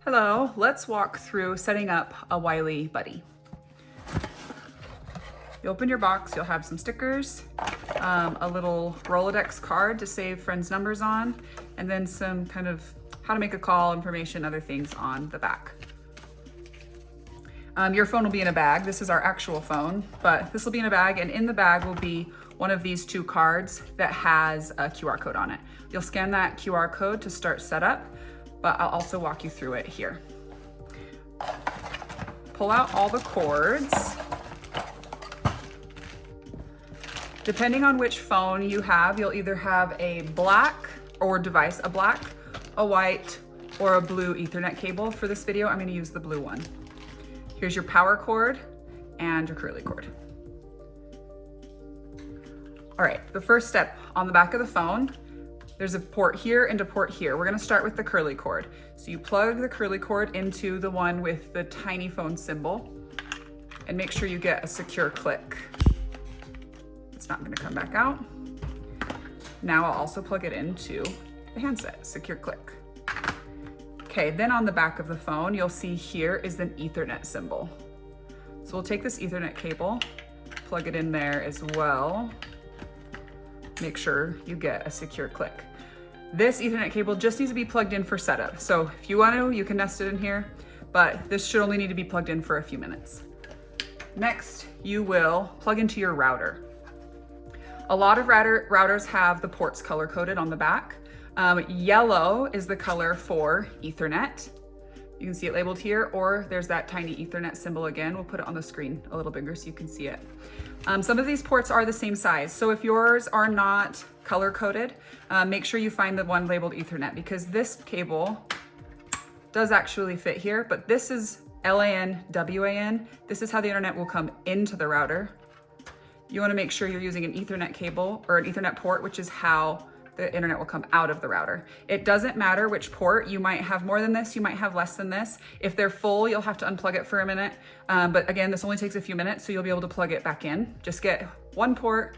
Hello, let's walk through setting up a Wiley Buddy. You open your box, you'll have some stickers, a little Rolodex card to save friends' numbers on, and then some kind of how to make a call information, other things on the back. Your phone will be in a bag. This is our actual phone, but this will be in a bag, and in the bag will be one of these two cards that has a QR code on it. You'll scan that QR code to start setup, but I'll also walk you through it here. Pull out all the cords. Depending on which phone you have, you'll either have a black or device, a black, a white, or a blue Ethernet cable. For this video, I'm gonna use the blue one. Here's your power cord and your curly cord. All right, the first step on the back of the phone, there's a port here and a port here. We're gonna start with the curly cord. So you plug the curly cord into the one with the tiny phone symbol and make sure you get a secure click. It's not gonna come back out. Now I'll also plug it into the handset, secure click. Okay, then on the back of the phone, you'll see here is an Ethernet symbol. So we'll take this Ethernet cable, plug it in there as well. Make sure you get a secure click. This Ethernet cable just needs to be plugged in for setup. So if you want to, you can nest it in here, but this should only need to be plugged in for a few minutes. Next, you will plug into your router. A lot of routers have the ports color coded on the back. Yellow is the color for Ethernet. You can see it labeled here, or there's that tiny Ethernet symbol again. We'll put it on the screen a little bigger so you can see it. Some of these ports are the same size. So if yours are not color coded, make sure you find the one labeled Ethernet, because this cable does actually fit here, but this is LAN, WAN. This is how the internet will come into the router. You wanna make sure you're using an Ethernet cable or an Ethernet port, which is how the internet will come out of the router. It doesn't matter which port. You might have more than this, you might have less than this. If they're full, you'll have to unplug it for a minute. But again, this only takes a few minutes, so you'll be able to plug it back in. Just get one port,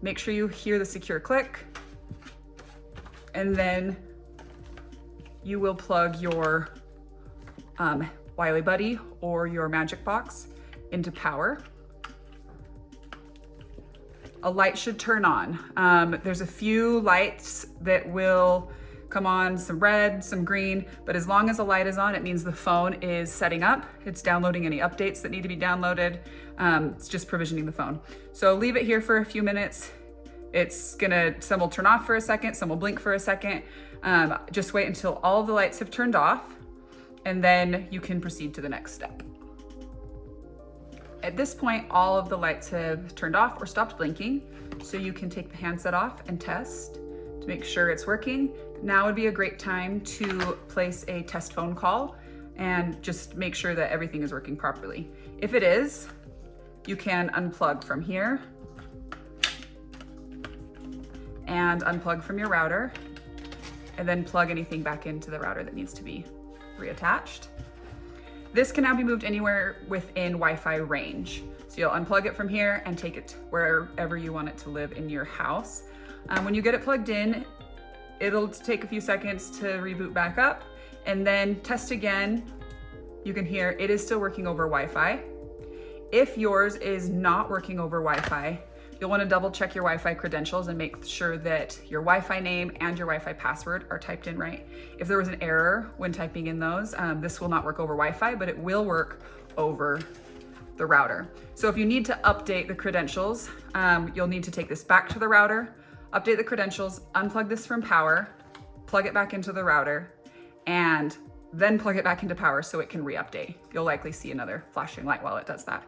make sure you hear the secure click, and then you will plug your Wiley Buddy or your Magic Box into power. A light should turn on. There's a few lights that will come on, some red, some green, but as long as a light is on, it means the phone is setting up. It's downloading any updates that need to be downloaded. It's just provisioning the phone. So leave it here for a few minutes. Some will turn off for a second, some will blink for a second. Just wait until all of the lights have turned off, and then you can proceed to the next step. At this point, all of the lights have turned off or stopped blinking, so you can take the handset off and test to make sure it's working. Now would be a great time to place a test phone call and just make sure that everything is working properly. If it is, you can unplug from here and unplug from your router, and then plug anything back into the router that needs to be reattached. This can now be moved anywhere within Wi-Fi range. So you'll unplug it from here and take it wherever you want it to live in your house. When you get it plugged in, it'll take a few seconds to reboot back up, and then test again. You can hear it is still working over Wi-Fi. If yours is not working over Wi-Fi, you'll want to double check your Wi-Fi credentials and make sure that your Wi-Fi name and your Wi-Fi password are typed in right. If there was an error when typing in those, this will not work over Wi-Fi, but it will work over the router. So if you need to update the credentials, you'll need to take this back to the router, update the credentials, unplug this from power, plug it back into the router, and then plug it back into power so it can re-update. You'll likely see another flashing light while it does that.